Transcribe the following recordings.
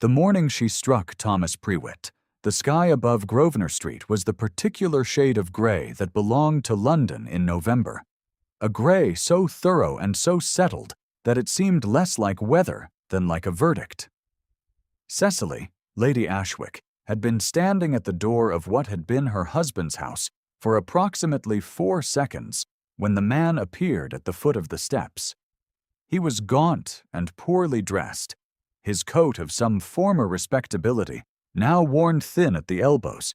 The morning she struck Thomas Prewitt, the sky above Grosvenor Street was the particular shade of grey that belonged to London in November. A grey so thorough and so settled that it seemed less like weather than like a verdict. Cecily, Lady Ashwick, had been standing at the door of what had been her husband's house for approximately 4 seconds when the man appeared at the foot of the steps. He was gaunt and poorly dressed, his coat of some former respectability now worn thin at the elbows,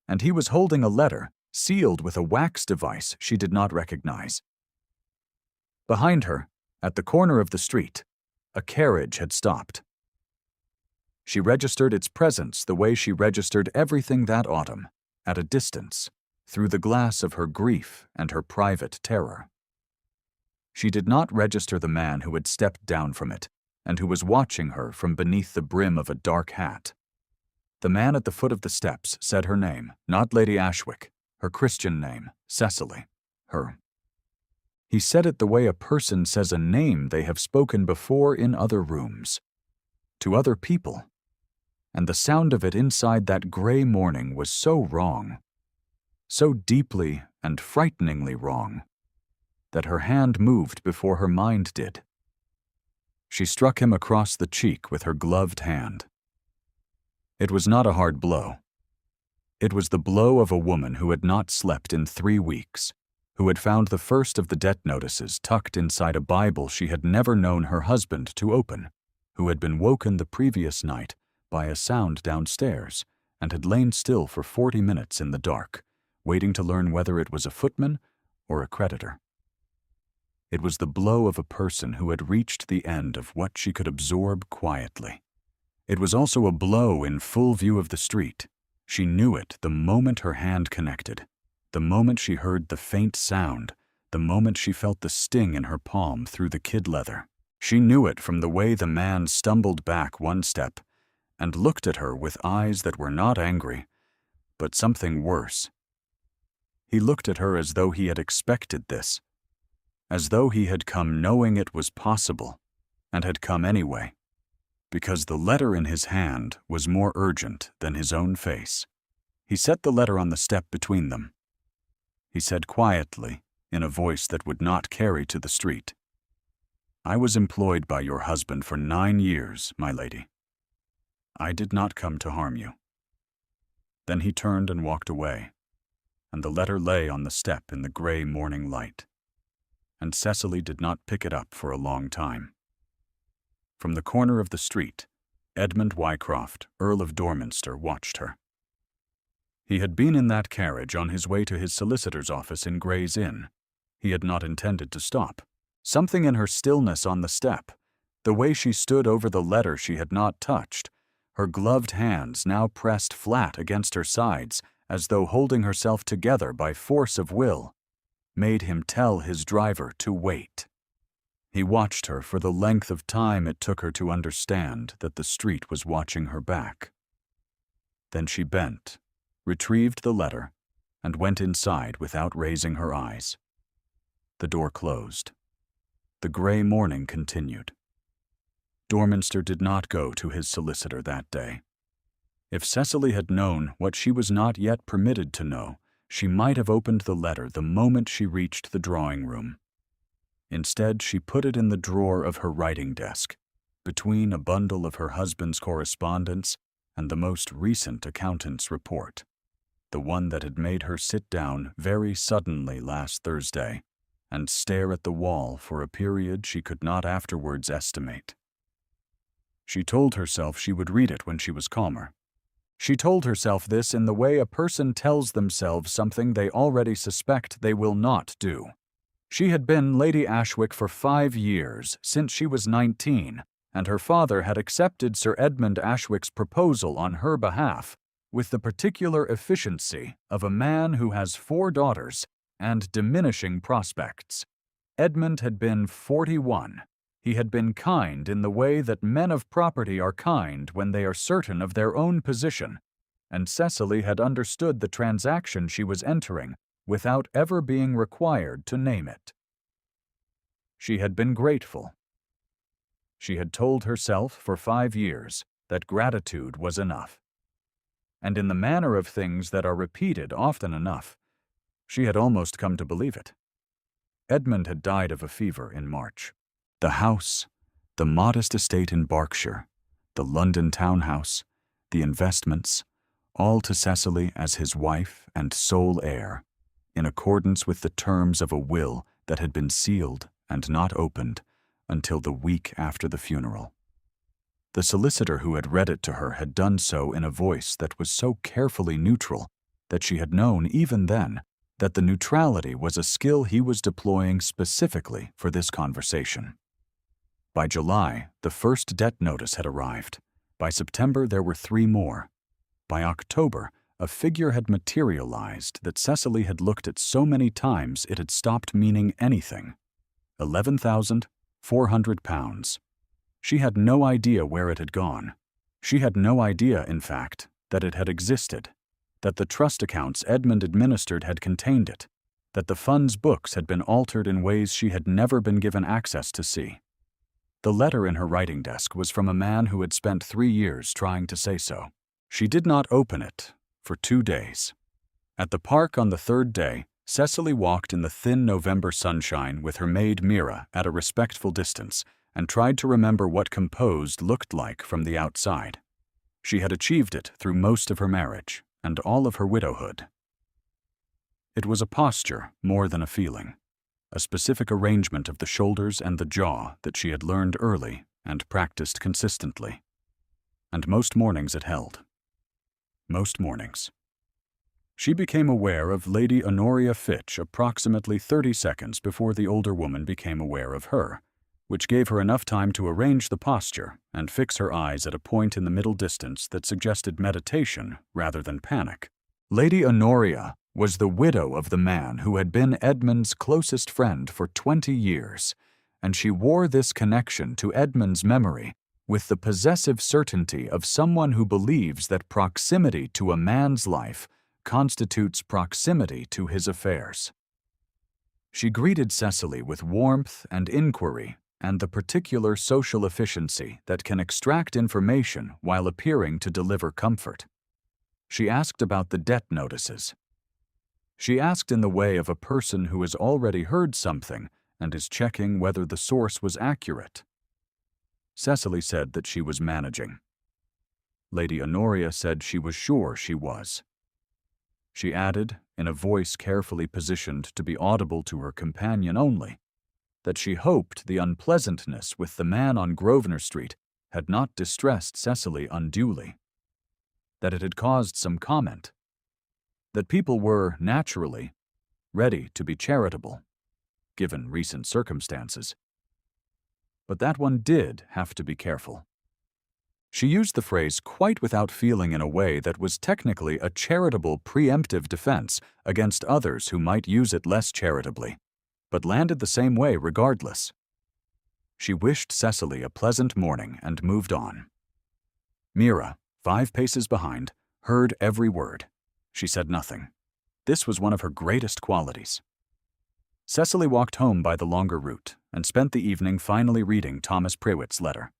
and he was holding a letter sealed with a wax device she did not recognize. Behind her, at the corner of the street, a carriage had stopped. She registered its presence the way she registered everything that autumn, at a distance, through the glass of her grief and her private terror. She did not register the man who had stepped down from it and who was watching her from beneath the brim of a dark hat. The man at the foot of the steps said her name, not Lady Ashwick, her Christian name, Cecily, her. He said it the way a person says a name they have spoken before in other rooms, to other people, and the sound of it inside that grey morning was so wrong, so deeply and frighteningly wrong, that her hand moved before her mind did. She struck him across the cheek with her gloved hand. It was not a hard blow. It was the blow of a woman who had not slept in 3 weeks, who had found the first of the debt notices tucked inside a Bible she had never known her husband to open, who had been woken the previous night by a sound downstairs and had lain still for 40 minutes in the dark, waiting to learn whether it was a footman or a creditor. It was the blow of a person who had reached the end of what she could absorb quietly. It was also a blow in full view of the street. She knew it the moment her hand connected, the moment she heard the faint sound, the moment she felt the sting in her palm through the kid leather. She knew it from the way the man stumbled back 1 step and looked at her with eyes that were not angry, but something worse. He looked at her as though he had expected this, as though he had come knowing it was possible, and had come anyway, because the letter in his hand was more urgent than his own face. He set the letter on the step between them. He said quietly, in a voice that would not carry to the street, "I was employed by your husband for 9 years, my lady. I did not come to harm you." Then he turned and walked away, and the letter lay on the step in the grey morning light, and Cecily did not pick it up for a long time. From the corner of the street, Edmund Wycroft, Earl of Dorminster, watched her. He had been in that carriage on his way to his solicitor's office in Gray's Inn. He had not intended to stop. Something in her stillness on the step, the way she stood over the letter she had not touched, her gloved hands now pressed flat against her sides as though holding herself together by force of will, made him tell his driver to wait. He watched her for the length of time it took her to understand that the street was watching her back. Then she bent, retrieved the letter, and went inside without raising her eyes. The door closed. The grey morning continued. Dorminster did not go to his solicitor that day. If Cecily had known what she was not yet permitted to know, she might have opened the letter the moment she reached the drawing room. Instead, she put it in the drawer of her writing desk, between a bundle of her husband's correspondence and the most recent accountant's report, the one that had made her sit down very suddenly last Thursday and stare at the wall for a period she could not afterwards estimate. She told herself she would read it when she was calmer. She told herself this in the way a person tells themselves something they already suspect they will not do. She had been Lady Ashwick for 5 years, since she was 19, and her father had accepted Sir Edmund Ashwick's proposal on her behalf with the particular efficiency of a man who has 4 daughters and diminishing prospects. Edmund had been 41. He had been kind in the way that men of property are kind when they are certain of their own position, and Cecily had understood the transaction she was entering without ever being required to name it. She had been grateful. She had told herself for 5 years that gratitude was enough. And in the manner of things that are repeated often enough, she had almost come to believe it. Edmund had died of a fever in March. The house, the modest estate in Berkshire, the London townhouse, the investments, all to Cecily as his wife and sole heir, in accordance with the terms of a will that had been sealed and not opened until the week after the funeral. The solicitor who had read it to her had done so in a voice that was so carefully neutral that she had known even then that the neutrality was a skill he was deploying specifically for this conversation. By July, the first debt notice had arrived. By September, there were 3 more. By October, a figure had materialized that Cecily had looked at so many times it had stopped meaning anything. £11,400. She had no idea where it had gone. She had no idea, in fact, that it had existed, that the trust accounts Edmund administered had contained it, that the fund's books had been altered in ways she had never been given access to see. The letter in her writing desk was from a man who had spent 3 years trying to say so. She did not open it for 2 days. At the park on the 3rd day, Cecily walked in the thin November sunshine with her maid Mira at a respectful distance and tried to remember what composed looked like from the outside. She had achieved it through most of her marriage and all of her widowhood. It was a posture more than a feeling, a specific arrangement of the shoulders and the jaw that she had learned early and practiced consistently. And most mornings it held. Most mornings. She became aware of Lady Honoria Fitch approximately 30 seconds before the older woman became aware of her, which gave her enough time to arrange the posture and fix her eyes at a point in the middle distance that suggested meditation rather than panic. Lady Honoria was the widow of the man who had been Edmund's closest friend for 20 years, and she wore this connection to Edmund's memory with the possessive certainty of someone who believes that proximity to a man's life constitutes proximity to his affairs. She greeted Cecily with warmth and inquiry and the particular social efficiency that can extract information while appearing to deliver comfort. She asked about the debt notices. She asked in the way of a person who has already heard something and is checking whether the source was accurate. Cecily said that she was managing. Lady Honoria said she was sure she was. She added, in a voice carefully positioned to be audible to her companion only, that she hoped the unpleasantness with the man on Grosvenor Street had not distressed Cecily unduly, that it had caused some comment, that people were, naturally, ready to be charitable, given recent circumstances. But that one did have to be careful. She used the phrase quite without feeling in a way that was technically a charitable preemptive defense against others who might use it less charitably, but landed the same way regardless. She wished Cecily a pleasant morning and moved on. Mira, 5 paces behind, heard every word. She said nothing. This was one of her greatest qualities. Cecily walked home by the longer route and spent the evening finally reading Thomas Prewitt's letter.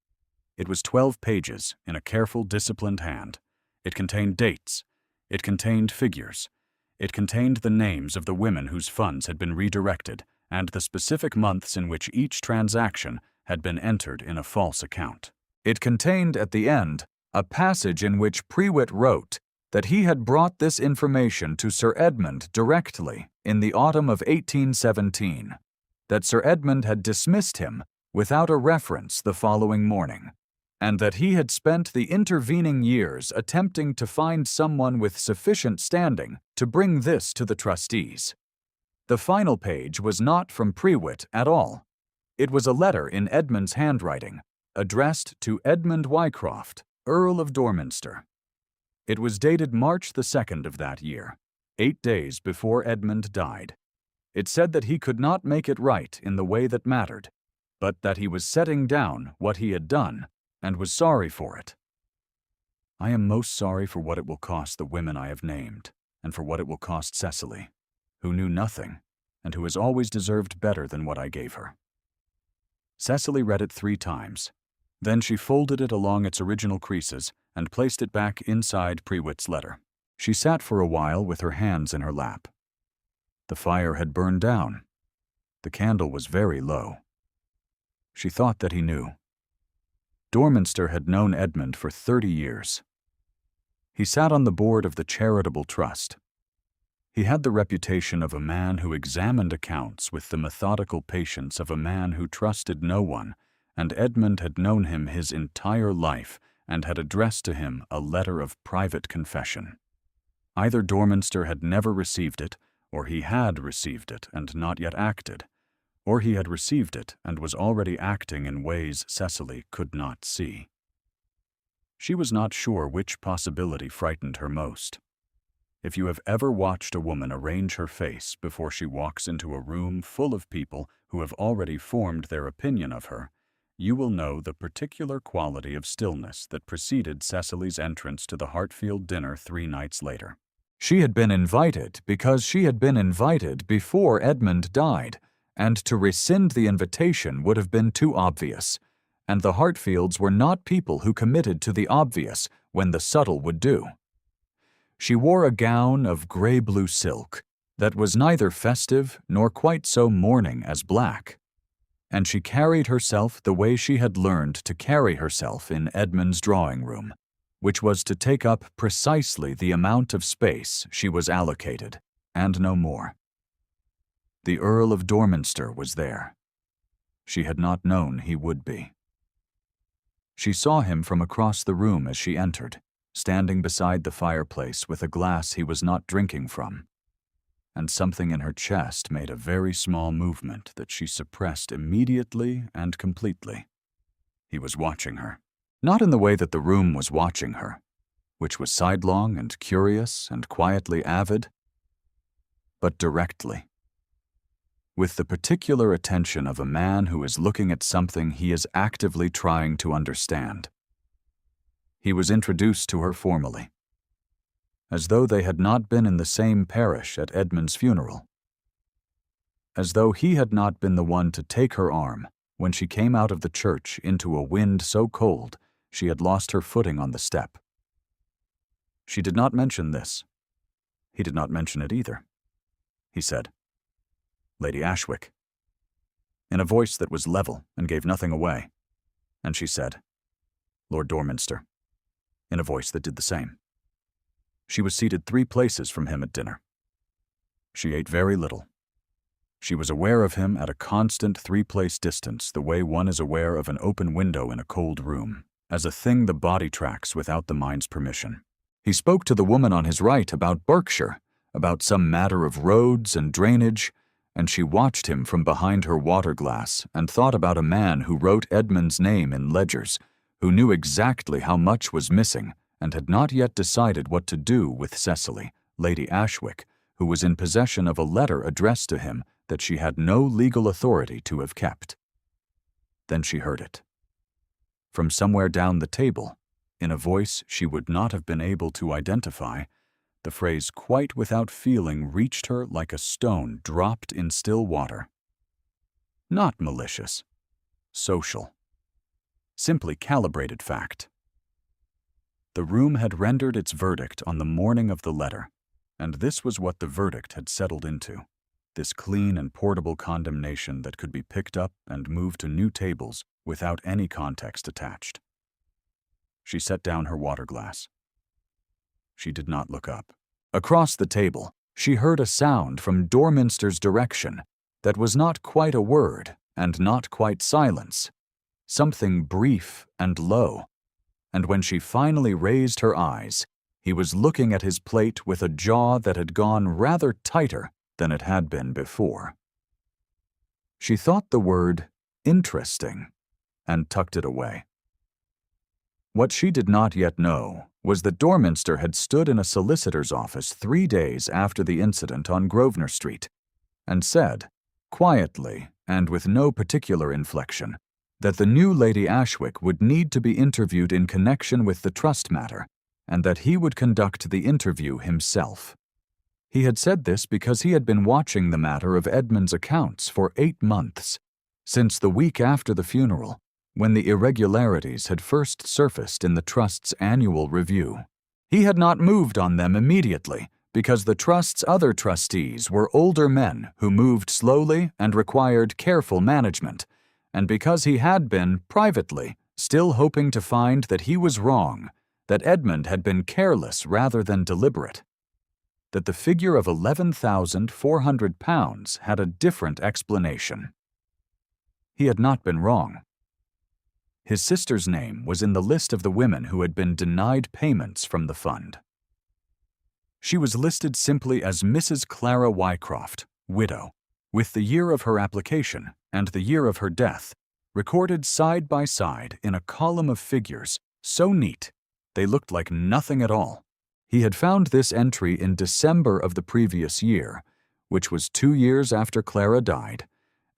It was 12 pages in a careful, disciplined hand. It contained dates. It contained figures. It contained the names of the women whose funds had been redirected and the specific months in which each transaction had been entered in a false account. It contained, at the end, a passage in which Prewitt wrote that he had brought this information to Sir Edmund directly in the autumn of 1817, that Sir Edmund had dismissed him without a reference the following morning, and that he had spent the intervening years attempting to find someone with sufficient standing to bring this to the trustees. The final page was not from Prewitt at all. It was a letter in Edmund's handwriting, addressed to Edmund Wycroft, Earl of Dorminster. It was dated March the 2nd of that year, 8 days before Edmund died. It said that he could not make it right in the way that mattered, but that he was setting down what he had done and was sorry for it. I am most sorry for what it will cost the women I have named, and for what it will cost Cecily, who knew nothing and who has always deserved better than what I gave her. Cecily read it 3 times. Then she folded it along its original creases and placed it back inside Prewitt's letter. She sat for a while with her hands in her lap. The fire had burned down. The candle was very low. She thought that he knew. Dorminster had known Edmund for 30 years. He sat on the board of the charitable trust. He had the reputation of a man who examined accounts with the methodical patience of a man who trusted no one, and Edmund had known him his entire life and had addressed to him a letter of private confession. Either Dorminster had never received it, or he had received it and not yet acted, or he had received it and was already acting in ways Cecily could not see. She was not sure which possibility frightened her most. If you have ever watched a woman arrange her face before she walks into a room full of people who have already formed their opinion of her, you will know the particular quality of stillness that preceded Cecily's entrance to the Hartfield dinner 3 nights later. She had been invited because she had been invited before Edmund died, and to rescind the invitation would have been too obvious, and the Hartfields were not people who committed to the obvious when the subtle would do. She wore a gown of gray-blue silk that was neither festive nor quite so mourning as black, and she carried herself the way she had learned to carry herself in Edmund's drawing room, which was to take up precisely the amount of space she was allocated, and no more. The Earl of Dorminster was there. She had not known he would be. She saw him from across the room as she entered, standing beside the fireplace with a glass he was not drinking from, and something in her chest made a very small movement that she suppressed immediately and completely. He was watching her. Not in the way that the room was watching her, which was sidelong and curious and quietly avid, but directly, with the particular attention of a man who is looking at something he is actively trying to understand. He was introduced to her formally, as though they had not been in the same parish at Edmund's funeral, as though he had not been the one to take her arm when she came out of the church into a wind so cold she had lost her footing on the step. She did not mention this. He did not mention it either. He said, "Lady Ashwick," in a voice that was level and gave nothing away, and she said, "Lord Dorminster," in a voice that did the same. She was seated 3 places from him at dinner. She ate very little. She was aware of him at a constant 3-place distance, the way one is aware of an open window in a cold room, as a thing the body tracks without the mind's permission. He spoke to the woman on his right about Berkshire, about some matter of roads and drainage, and she watched him from behind her water-glass and thought about a man who wrote Edmund's name in ledgers, who knew exactly how much was missing and had not yet decided what to do with Cecily, Lady Ashwick, who was in possession of a letter addressed to him that she had no legal authority to have kept. Then she heard it. From somewhere down the table, in a voice she would not have been able to identify, the phrase "quite without feeling" reached her like a stone dropped in still water. Not malicious. Social. Simply calibrated fact. The room had rendered its verdict on the morning of the letter, and this was what the verdict had settled into, this clean and portable condemnation that could be picked up and moved to new tables without any context attached. She set down her water glass. She did not look up. Across the table, she heard a sound from Dorminster's direction that was not quite a word and not quite silence, something brief and low, and when she finally raised her eyes, he was looking at his plate with a jaw that had gone rather tighter than it had been before. She thought the word "interesting" and tucked it away. What she did not yet know was that Dorminster had stood in a solicitor's office 3 days after the incident on Grosvenor Street and said, quietly and with no particular inflection, that the new Lady Ashwick would need to be interviewed in connection with the trust matter, and that he would conduct the interview himself. He had said this because he had been watching the matter of Edmund's accounts for 8 months, since the week after the funeral, when the irregularities had first surfaced in the Trust's annual review. He had not moved on them immediately because the Trust's other trustees were older men who moved slowly and required careful management, and because he had been, privately, still hoping to find that he was wrong, that Edmund had been careless rather than deliberate, that the figure of £11,400 had a different explanation. He had not been wrong. His sister's name was in the list of the women who had been denied payments from the fund. She was listed simply as Mrs. Clara Wycroft, widow, with the year of her application and the year of her death recorded side by side in a column of figures so neat they looked like nothing at all. He had found this entry in December of the previous year, which was 2 years after Clara died,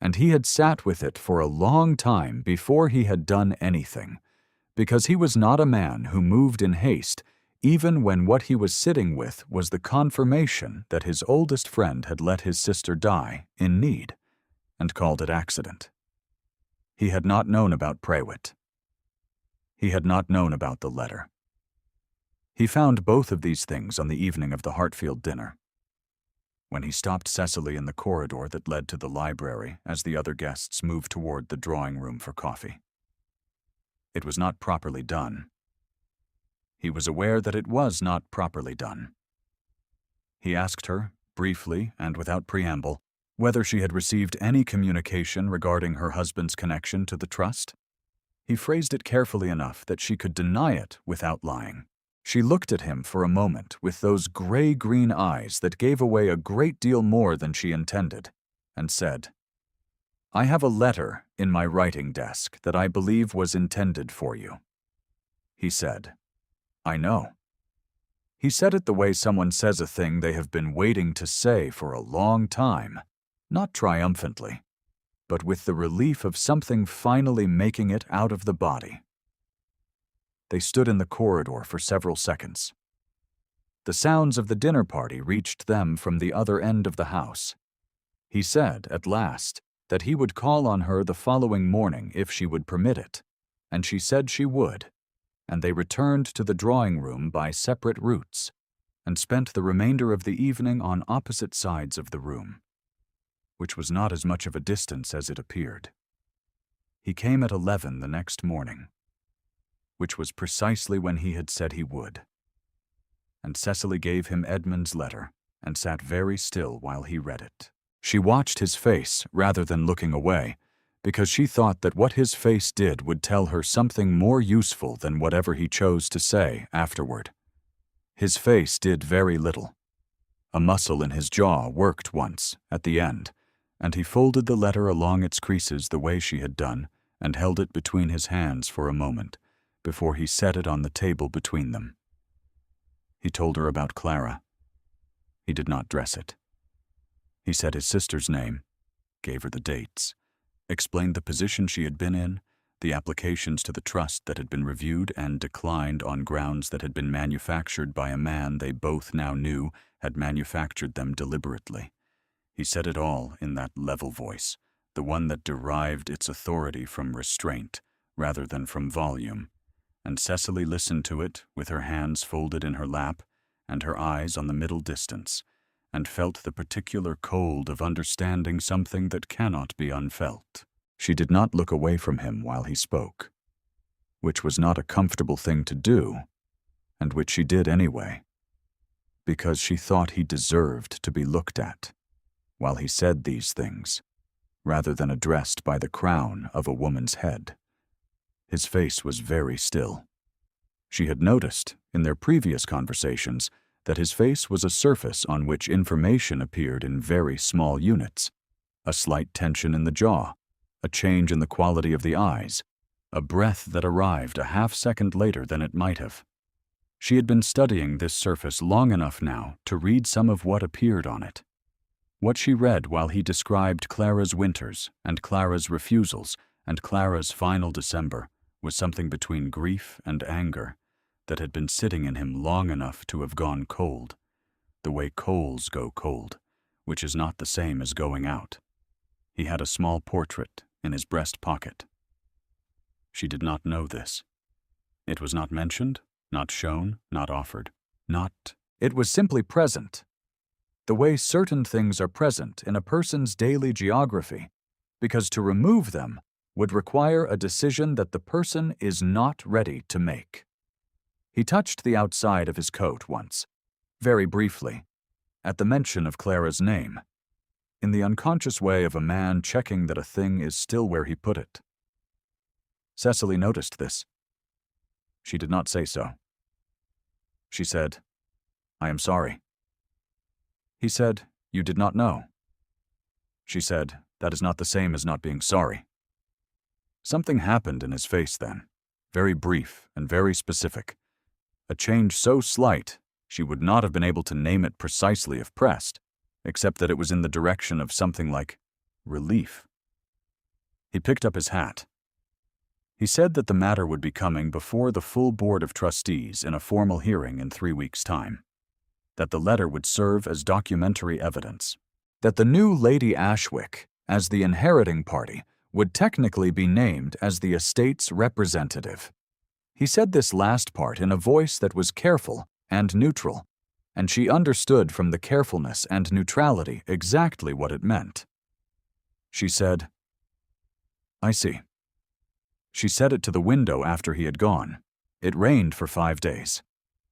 and he had sat with it for a long time before he had done anything, because he was not a man who moved in haste, even when what he was sitting with was the confirmation that his oldest friend had let his sister die in need, and called it accident. He had not known about Prewitt. He had not known about the letter. He found both of these things on the evening of the Hartfield dinner, when he stopped Cecily in the corridor that led to the library as the other guests moved toward the drawing room for coffee. It was not properly done. He was aware that it was not properly done. He asked her, briefly and without preamble, whether she had received any communication regarding her husband's connection to the trust. He phrased it carefully enough that she could deny it without lying. She looked at him for a moment with those gray-green eyes that gave away a great deal more than she intended, and said, "I have a letter in my writing desk that I believe was intended for you." He said, "I know." He said it the way someone says a thing they have been waiting to say for a long time, not triumphantly, but with the relief of something finally making it out of the body. They stood in the corridor for several seconds. The sounds of the dinner party reached them from the other end of the house. He said, at last, that he would call on her the following morning if she would permit it, and she said she would, and they returned to the drawing room by separate routes, and spent the remainder of the evening on opposite sides of the room, which was not as much of a distance as it appeared. He came at 11 the next morning, which was precisely when he had said he would. And Cecily gave him Edmund's letter and sat very still while he read it. She watched his face rather than looking away, because she thought that what his face did would tell her something more useful than whatever he chose to say afterward. His face did very little. A muscle in his jaw worked once, at the end, and he folded the letter along its creases the way she had done and held it between his hands for a moment, before he set it on the table between them. He told her about Clara. He did not dress it. He said his sister's name, gave her the dates, explained the position she had been in, the applications to the trust that had been reviewed and declined on grounds that had been manufactured by a man they both now knew had manufactured them deliberately. He said it all in that level voice, the one that derived its authority from restraint rather than from volume, and Cecily listened to it with her hands folded in her lap and her eyes on the middle distance, and felt the particular cold of understanding something that cannot be unfelt. She did not look away from him while he spoke, which was not a comfortable thing to do, and which she did anyway, because she thought he deserved to be looked at while he said these things, rather than addressed by the crown of a woman's head. His face was very still. She had noticed, in their previous conversations, that his face was a surface on which information appeared in very small units, a slight tension in the jaw, a change in the quality of the eyes, a breath that arrived a half-second later than it might have. She had been studying this surface long enough now to read some of what appeared on it. What she read while he described Clara's winters and Clara's refusals and Clara's final December was something between grief and anger that had been sitting in him long enough to have gone cold, the way coals go cold, which is not the same as going out. He had a small portrait in his breast pocket. She did not know this. It was not mentioned, not shown, not offered, not. It was simply present. The way certain things are present in a person's daily geography, because to remove them would require a decision that the person is not ready to make. He touched the outside of his coat once, very briefly, at the mention of Clara's name, in the unconscious way of a man checking that a thing is still where he put it. Cecily noticed this. She did not say so. She said, "I am sorry." He said, "You did not know." She said, "That is not the same as not being sorry." Something happened in his face then, very brief and very specific. A change so slight, she would not have been able to name it precisely if pressed, except that it was in the direction of something like relief. He picked up his hat. He said that the matter would be coming before the full board of trustees in a formal hearing in 3 weeks' time, that the letter would serve as documentary evidence, that the new Lady Ashwick, as the inheriting party, would technically be named as the estate's representative. He said this last part in a voice that was careful and neutral, and she understood from the carefulness and neutrality exactly what it meant. She said, "I see." She said it to the window after he had gone. It rained for 5 days.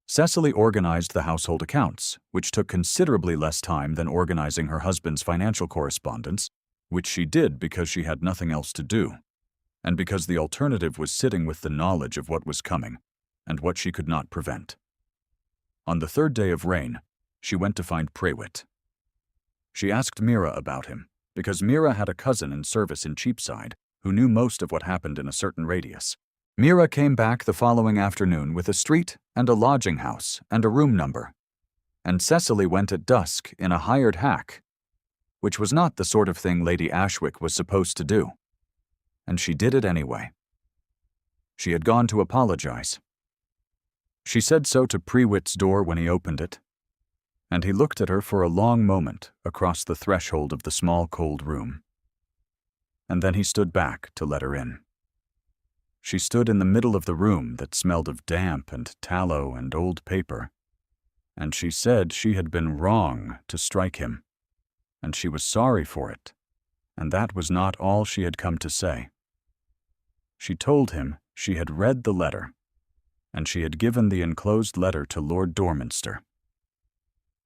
Cecily organized the household accounts, which took considerably less time than organizing her husband's financial correspondence, which she did because she had nothing else to do, and because the alternative was sitting with the knowledge of what was coming and what she could not prevent. On the 3rd day of rain, she went to find Prewitt. She asked Mira about him, because Mira had a cousin in service in Cheapside who knew most of what happened in a certain radius. Mira came back the following afternoon with a street and a lodging house and a room number, and Cecily went at dusk in a hired hack, which was not the sort of thing Lady Ashwick was supposed to do. And she did it anyway. She had gone to apologize. She said so to Prewitt's door when he opened it, and he looked at her for a long moment across the threshold of the small cold room. And then he stood back to let her in. She stood in the middle of the room that smelled of damp and tallow and old paper, and she said she had been wrong to strike him, and she was sorry for it, and that was not all she had come to say. She told him she had read the letter, and she had given the enclosed letter to Lord Dorminster.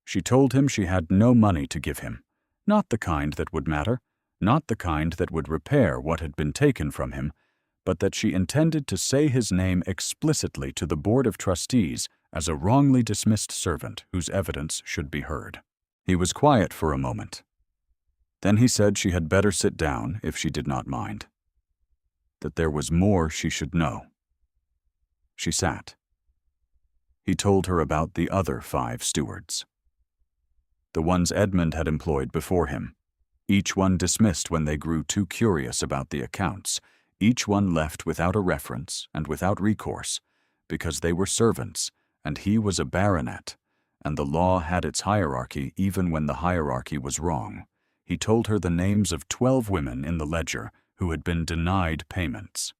She told him she had no money to give him, not the kind that would matter, not the kind that would repair what had been taken from him, but that she intended to say his name explicitly to the Board of Trustees as a wrongly dismissed servant whose evidence should be heard. He was quiet for a moment. Then he said she had better sit down if she did not mind, that there was more she should know. She sat. He told her about the other 5 stewards. The ones Edmund had employed before him, each one dismissed when they grew too curious about the accounts, each one left without a reference and without recourse, because they were servants, and he was a baronet, and the law had its hierarchy even when the hierarchy was wrong. He told her the names of 12 women in the ledger who had been denied payments.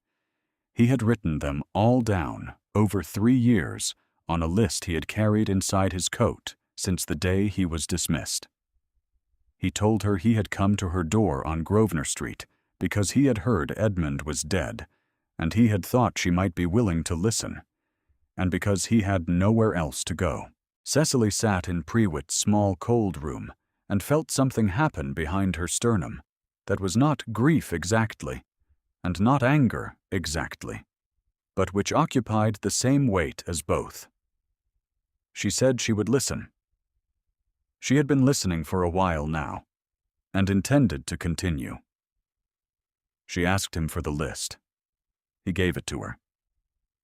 He had written them all down, over 3 years, on a list he had carried inside his coat since the day he was dismissed. He told her he had come to her door on Grosvenor Street because he had heard Edmund was dead, and he had thought she might be willing to listen, and because he had nowhere else to go. Cecily sat in Prewitt's small cold room and felt something happen behind her sternum that was not grief exactly, and not anger exactly, but which occupied the same weight as both. She said she would listen. She had been listening for a while now, and intended to continue. She asked him for the list. He gave it to her.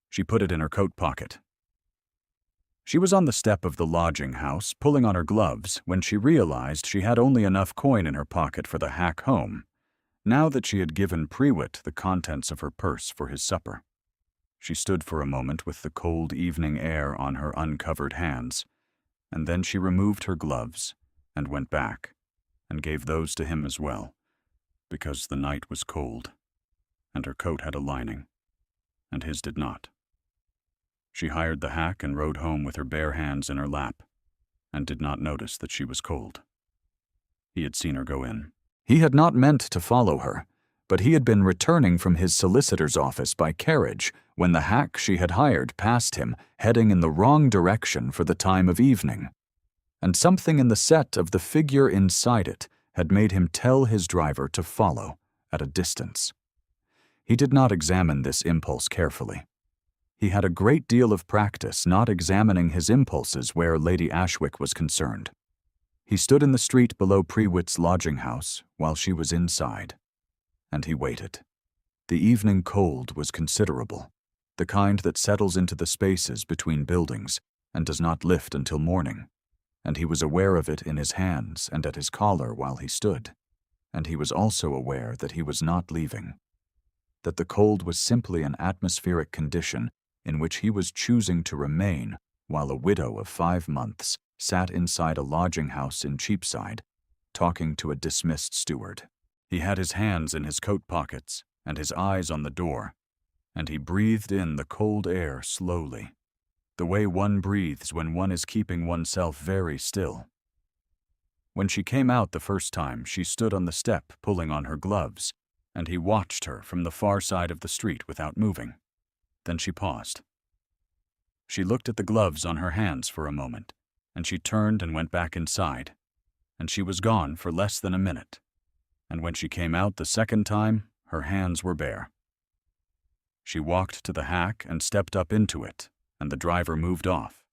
She put it in her coat pocket. She was on the step of the lodging house, pulling on her gloves, when she realized she had only enough coin in her pocket for the hack home, now that she had given Prewitt the contents of her purse for his supper. She stood for a moment with the cold evening air on her uncovered hands, and then she removed her gloves and went back and gave those to him as well, because the night was cold and her coat had a lining. and his did not. She hired the hack and rode home with her bare hands in her lap, and did not notice that she was cold. He had seen her go in. He had not meant to follow her, but he had been returning from his solicitor's office by carriage when the hack she had hired passed him, heading in the wrong direction for the time of evening. And something in the set of the figure inside it had made him tell his driver to follow at a distance. He did not examine this impulse carefully. He had a great deal of practice not examining his impulses where Lady Ashwick was concerned. He stood in the street below Prewitt's lodging house while she was inside, and he waited. The evening cold was considerable, the kind that settles into the spaces between buildings and does not lift until morning, and he was aware of it in his hands and at his collar while he stood, and he was also aware that he was not leaving, that the cold was simply an atmospheric condition in which he was choosing to remain while a widow of 5 months sat inside a lodging house in Cheapside, talking to a dismissed steward. He had his hands in his coat pockets and his eyes on the door, and he breathed in the cold air slowly, the way one breathes when one is keeping oneself very still. When she came out the first time, she stood on the step pulling on her gloves, and he watched her from the far side of the street without moving. Then she paused. She looked at the gloves on her hands for a moment, and she turned and went back inside, and she was gone for less than a minute, and when she came out the second time, her hands were bare. She walked to the hack and stepped up into it, and the driver moved off.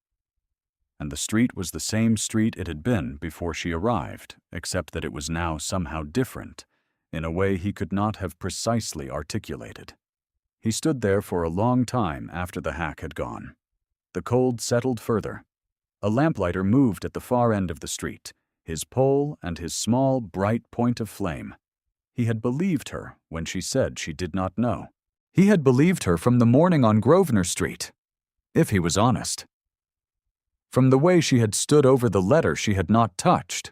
And the street was the same street it had been before she arrived, except that it was now somehow different, in a way he could not have precisely articulated. He stood there for a long time after the hack had gone. The cold settled further. A lamplighter moved at the far end of the street, his pole and his small, bright point of flame. He had believed her when she said she did not know. He had believed her from the morning on Grosvenor Street, if he was honest. From the way she had stood over the letter she had not touched.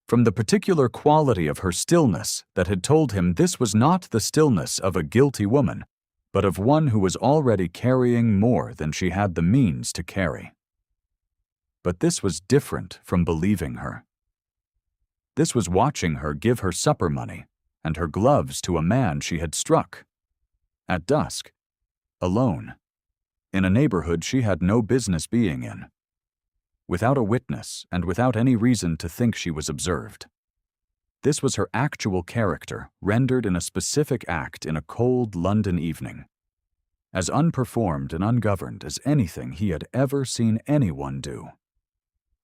From the particular quality of her stillness that had told him this was not the stillness of a guilty woman, but of one who was already carrying more than she had the means to carry. But this was different from believing her. This was watching her give her supper money and her gloves to a man she had struck. At dusk, alone, in a neighborhood she had no business being in, without a witness and without any reason to think she was observed. This was her actual character rendered in a specific act in a cold London evening, as unperformed and ungoverned as anything he had ever seen anyone do.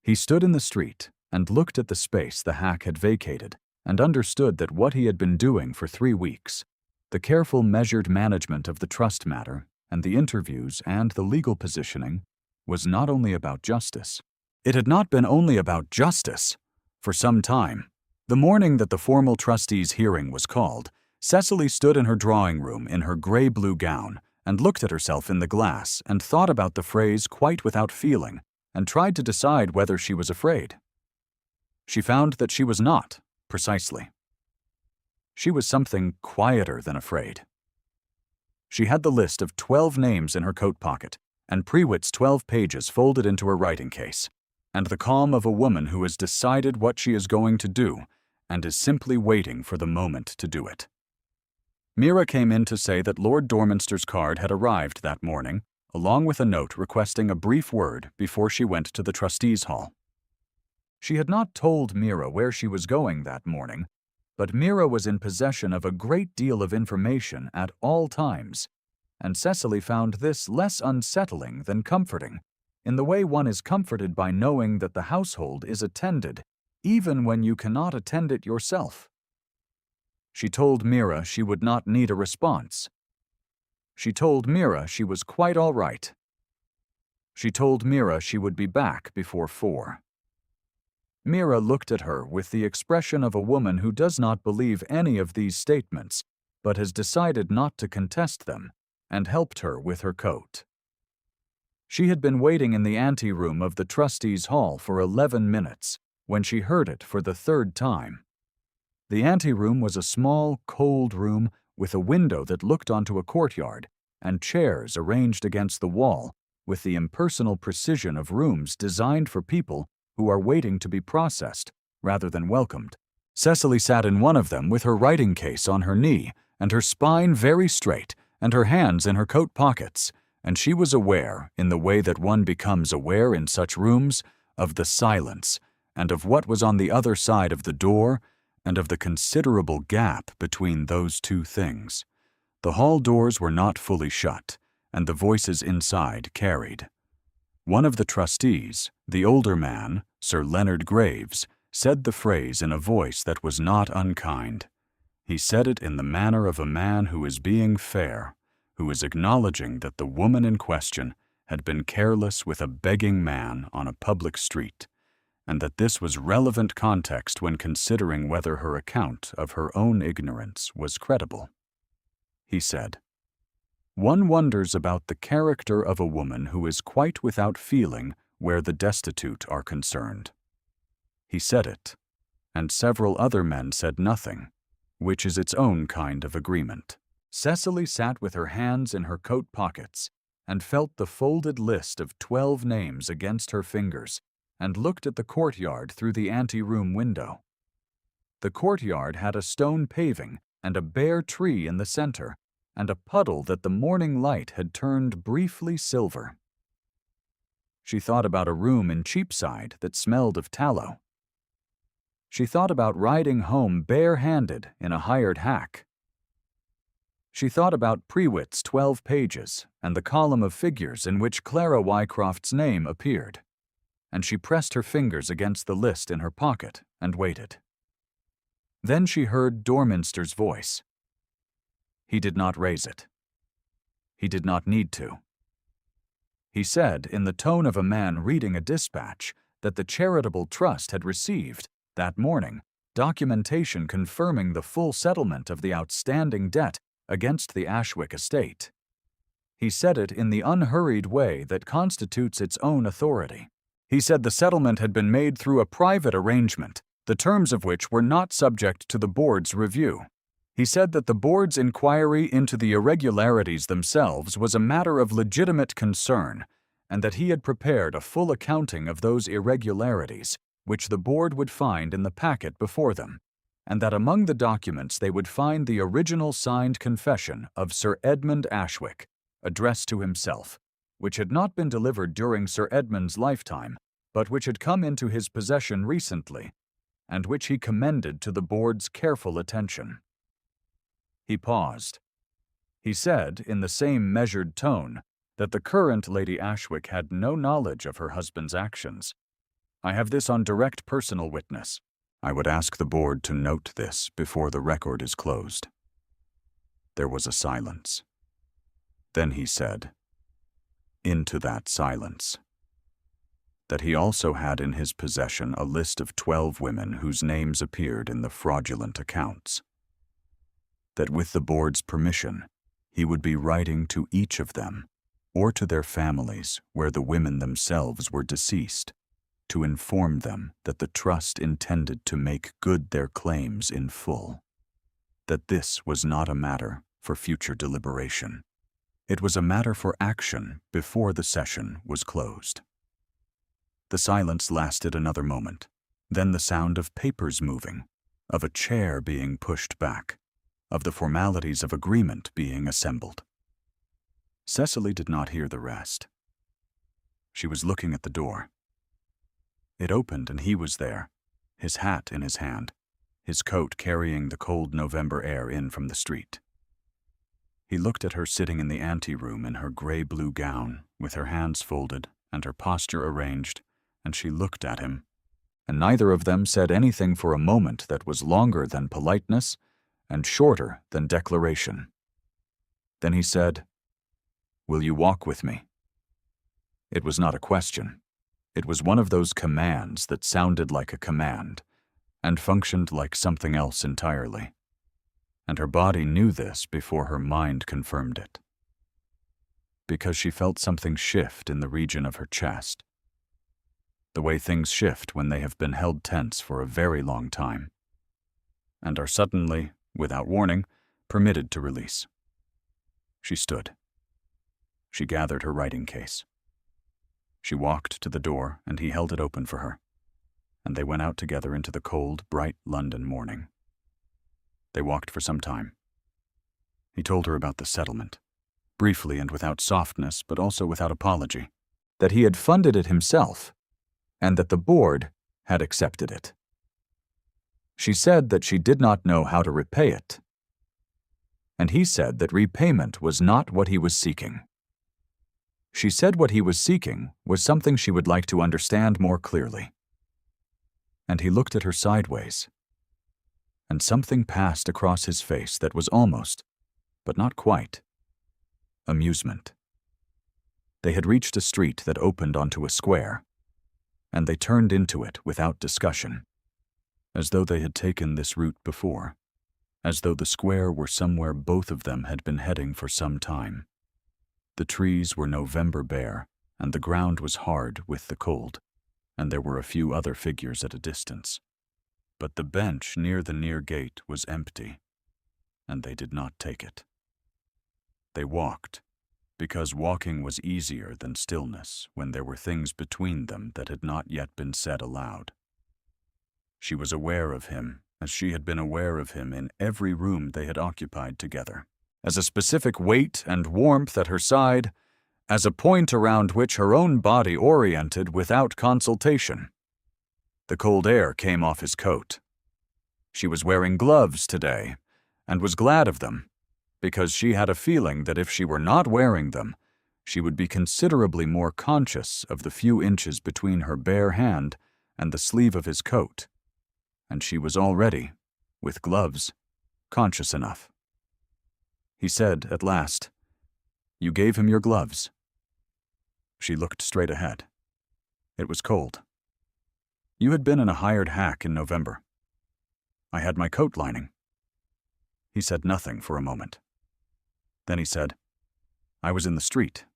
He stood in the street and looked at the space the hack had vacated and understood that what he had been doing for 3 weeks, the careful measured management of the trust matter and the interviews and the legal positioning, was not only about justice. It had not been only about justice. For some time, the morning that the formal trustees' hearing was called, Cecily stood in her drawing room in her gray-blue gown and looked at herself in the glass and thought about the phrase quite without feeling and tried to decide whether she was afraid. She found that she was not, precisely. She was something quieter than afraid. She had the list of 12 names in her coat pocket and Prewitt's 12 pages folded into her writing case, and the calm of a woman who has decided what she is going to do and is simply waiting for the moment to do it. Mira came in to say that Lord Dorminster's card had arrived that morning, along with a note requesting a brief word before she went to the trustees' hall. She had not told Mira where she was going that morning, but Mira was in possession of a great deal of information at all times, and Cecily found this less unsettling than comforting, in the way one is comforted by knowing that the household is attended, even when you cannot attend it yourself. She told Mira she would not need a response. She told Mira she was quite all right. She told Mira she would be back before 4. Mira looked at her with the expression of a woman who does not believe any of these statements, but has decided not to contest them, and helped her with her coat. She had been waiting in the anteroom of the trustees' hall for 11 minutes when she heard it for the 3rd time. The anteroom was a small, cold room with a window that looked onto a courtyard and chairs arranged against the wall with the impersonal precision of rooms designed for people who are waiting to be processed rather than welcomed. Cecily sat in one of them with her writing case on her knee and her spine very straight and her hands in her coat pockets, and she was aware, in the way that one becomes aware in such rooms, of the silence and of what was on the other side of the door and of the considerable gap between those two things. The hall doors were not fully shut, and the voices inside carried. One of the trustees, the older man, Sir Leonard Graves, said the phrase in a voice that was not unkind. He said it in the manner of a man who is being fair, who is acknowledging that the woman in question had been careless with a begging man on a public street, and that this was relevant context when considering whether her account of her own ignorance was credible. He said, "One wonders about the character of a woman who is quite without feeling where the destitute are concerned." He said it, and several other men said nothing, which is its own kind of agreement. Cecily sat with her hands in her coat pockets and felt the folded list of 12 names against her fingers and looked at the courtyard through the ante-room window. The courtyard had a stone paving and a bare tree in the center, and a puddle that the morning light had turned briefly silver. She thought about a room in Cheapside that smelled of tallow. She thought about riding home bare-handed in a hired hack. She thought about Prewitt's 12 pages and the column of figures in which Clara Wycroft's name appeared, and she pressed her fingers against the list in her pocket and waited. Then she heard Dorminster's voice. He did not raise it. He did not need to. He said, in the tone of a man reading a dispatch, that the charitable trust had received, that morning, documentation confirming the full settlement of the outstanding debt against the Ashwick estate. He said it in the unhurried way that constitutes its own authority. He said the settlement had been made through a private arrangement, the terms of which were not subject to the board's review. He said that the board's inquiry into the irregularities themselves was a matter of legitimate concern, and that he had prepared a full accounting of those irregularities, which the board would find in the packet before them, and that among the documents they would find the original signed confession of Sir Edmund Ashwick, addressed to himself, which had not been delivered during Sir Edmund's lifetime, but which had come into his possession recently, and which he commended to the board's careful attention. He paused. He said, in the same measured tone, that the current Lady Ashwick had no knowledge of her husband's actions. "I have this on direct personal witness. I would ask the board to note this before the record is closed." There was a silence. Then he said, into that silence, that he also had in his possession a list of 12 women whose names appeared in the fraudulent accounts. That with the board's permission, he would be writing to each of them, or to their families where the women themselves were deceased, to inform them that the trust intended to make good their claims in full. That this was not a matter for future deliberation. It was a matter for action before the session was closed. The silence lasted another moment, then the sound of papers moving, of a chair being pushed back, of the formalities of agreement being assembled. Cecily did not hear the rest. She was looking at the door. It opened and he was there, his hat in his hand, his coat carrying the cold November air in from the street. He looked at her sitting in the ante-room in her gray-blue gown, with her hands folded and her posture arranged, and she looked at him, and neither of them said anything for a moment that was longer than politeness and shorter than declaration. Then he said, "Will you walk with me?" It was not a question. It was one of those commands that sounded like a command and functioned like something else entirely. And her body knew this before her mind confirmed it, because she felt something shift in the region of her chest, the way things shift when they have been held tense for a very long time, and are suddenly, without warning, permitted to release. She stood. She gathered her writing case. She walked to the door, and he held it open for her, and they went out together into the cold, bright London morning. They walked for some time. He told her about the settlement, briefly and without softness, but also without apology, that he had funded it himself, and that the board had accepted it. She said that she did not know how to repay it, and he said that repayment was not what he was seeking. She said what he was seeking was something she would like to understand more clearly. And he looked at her sideways, and something passed across his face that was almost, but not quite, amusement. They had reached a street that opened onto a square, and they turned into it without discussion, as though they had taken this route before, as though the square were somewhere both of them had been heading for some time. The trees were November bare, and the ground was hard with the cold, and there were a few other figures at a distance. But the bench near the near gate was empty, and they did not take it. They walked, because walking was easier than stillness when there were things between them that had not yet been said aloud. She was aware of him as she had been aware of him in every room they had occupied together, as a specific weight and warmth at her side, as a point around which her own body oriented without consultation. The cold air came off his coat. She was wearing gloves today, and was glad of them, because she had a feeling that if she were not wearing them, she would be considerably more conscious of the few inches between her bare hand and the sleeve of his coat, and she was already, with gloves, conscious enough. He said, at last, "You gave him your gloves." She looked straight ahead. It was cold. "You had been in a hired hack in November." "I had my coat lining." He said nothing for a moment. Then he said, "I was in the street.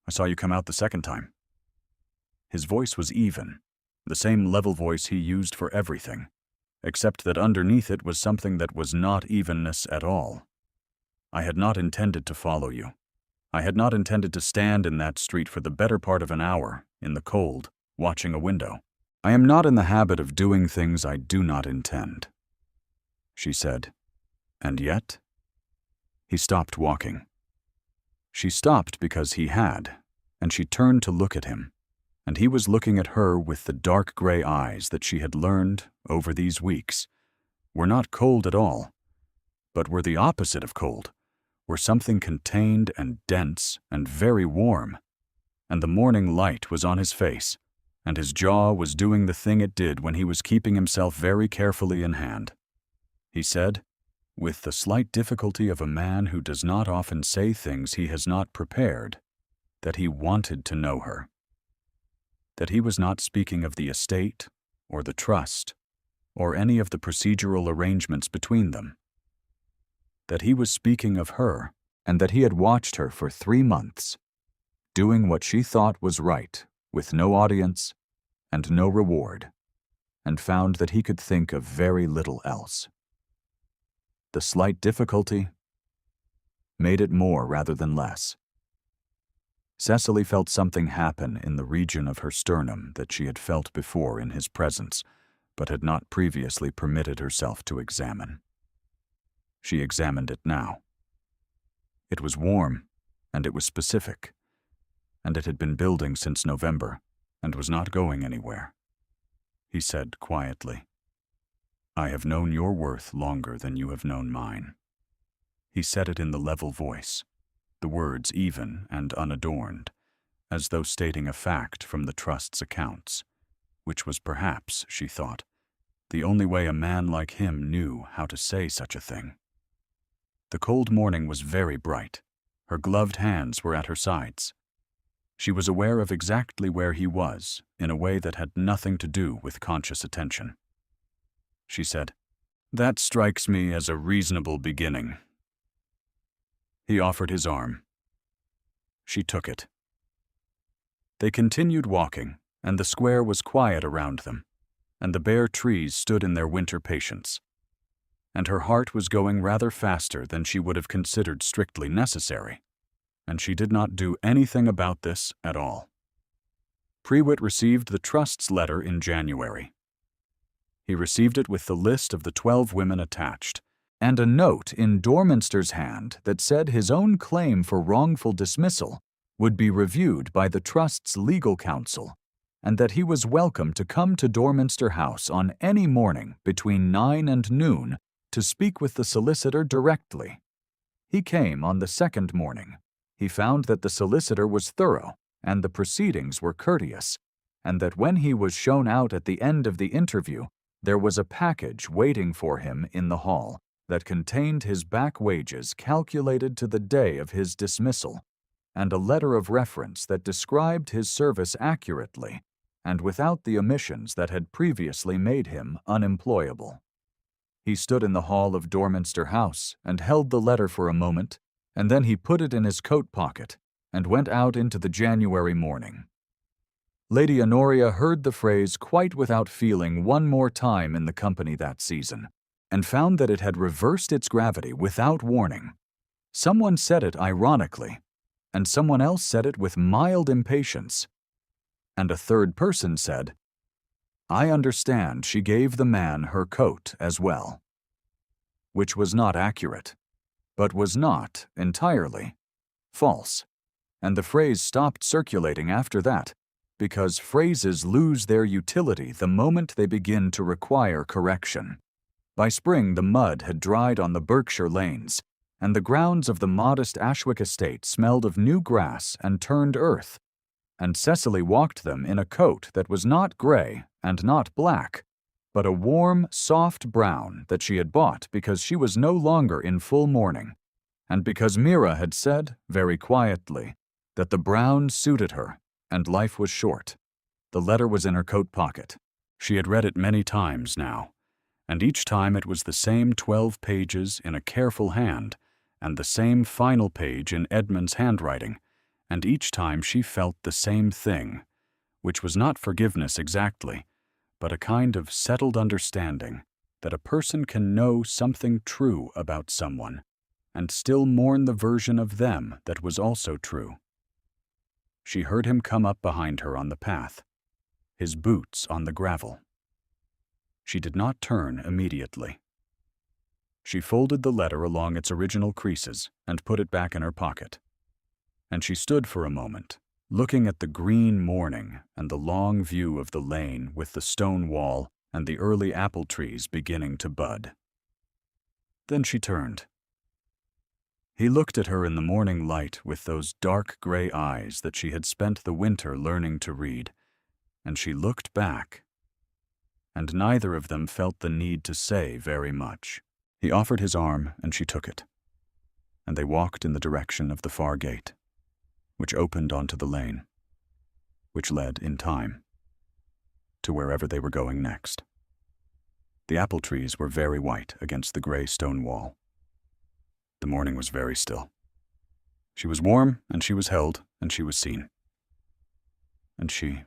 I saw you come out the second time." His voice was even, the same level voice he used for everything, except that underneath it was something that was not evenness at all. "I had not intended to follow you. I had not intended to stand in that street for the better part of an hour, in the cold, watching a window. I am not in the habit of doing things I do not intend." She said, "And yet?" He stopped walking. She stopped because he had, and she turned to look at him, and he was looking at her with the dark gray eyes that she had learned, over these weeks, were not cold at all, but were the opposite of cold, were something contained and dense and very warm, and the morning light was on his face, and his jaw was doing the thing it did when he was keeping himself very carefully in hand. He said, with the slight difficulty of a man who does not often say things he has not prepared, that he wanted to know her. That he was not speaking of the estate, or the trust, or any of the procedural arrangements between them. That he was speaking of her, and that he had watched her for 3 months, doing what she thought was right, with no audience and no reward, and found that he could think of very little else. The slight difficulty made it more rather than less. Cecily felt something happen in the region of her sternum that she had felt before in his presence, but had not previously permitted herself to examine. She examined it now. It was warm, and it was specific, and it had been building since November, and was not going anywhere. He said quietly, "I have known your worth longer than you have known mine." He said it in the level voice, the words even and unadorned, as though stating a fact from the trust's accounts, which was perhaps, she thought, the only way a man like him knew how to say such a thing. The cold morning was very bright. Her gloved hands were at her sides. She was aware of exactly where he was, in a way that had nothing to do with conscious attention. She said, "That strikes me as a reasonable beginning." He offered his arm. She took it. They continued walking, and the square was quiet around them, and the bare trees stood in their winter patience. And her heart was going rather faster than she would have considered strictly necessary, and she did not do anything about this at all. Prewitt received the trust's letter in January. He received it with the list of the 12 women attached, and a note in Dorminster's hand that said his own claim for wrongful dismissal would be reviewed by the trust's legal counsel, and that he was welcome to come to Dorminster House on any morning between 9 and noon to speak with the solicitor directly. He came on the second morning. He found that the solicitor was thorough and the proceedings were courteous, and that when he was shown out at the end of the interview, there was a package waiting for him in the hall that contained his back wages calculated to the day of his dismissal, and a letter of reference that described his service accurately and without the omissions that had previously made him unemployable. He stood in the hall of Dorminster House and held the letter for a moment, and then he put it in his coat pocket and went out into the January morning. Lady Honoria heard the phrase quite without feeling one more time in the company that season, and found that it had reversed its gravity without warning. Someone said it ironically, and someone else said it with mild impatience, and a third person said, "I understand she gave the man her coat as well," which was not accurate, but was not entirely false, and the phrase stopped circulating after that, because phrases lose their utility the moment they begin to require correction. By spring the mud had dried on the Berkshire lanes, and the grounds of the modest Ashwick estate smelled of new grass and turned earth, and Cecily walked them in a coat that was not gray and not black, but a warm, soft brown that she had bought because she was no longer in full mourning, and because Mira had said, very quietly, that the brown suited her, and life was short. The letter was in her coat pocket. She had read it many times now, and each time it was the same 12 pages in a careful hand, and the same final page in Edmund's handwriting, and each time she felt the same thing, which was not forgiveness exactly, but a kind of settled understanding that a person can know something true about someone, and still mourn the version of them that was also true. She heard him come up behind her on the path, his boots on the gravel. She did not turn immediately. She folded the letter along its original creases and put it back in her pocket. And she stood for a moment, looking at the green morning and the long view of the lane with the stone wall and the early apple trees beginning to bud. Then she turned. He looked at her in the morning light with those dark gray eyes that she had spent the winter learning to read, and she looked back, and neither of them felt the need to say very much. He offered his arm, and she took it, and they walked in the direction of the far gate, which opened onto the lane, which led, in time, to wherever they were going next. The apple trees were very white against the gray stone wall. The morning was very still. She was warm, and she was held, and she was seen. And she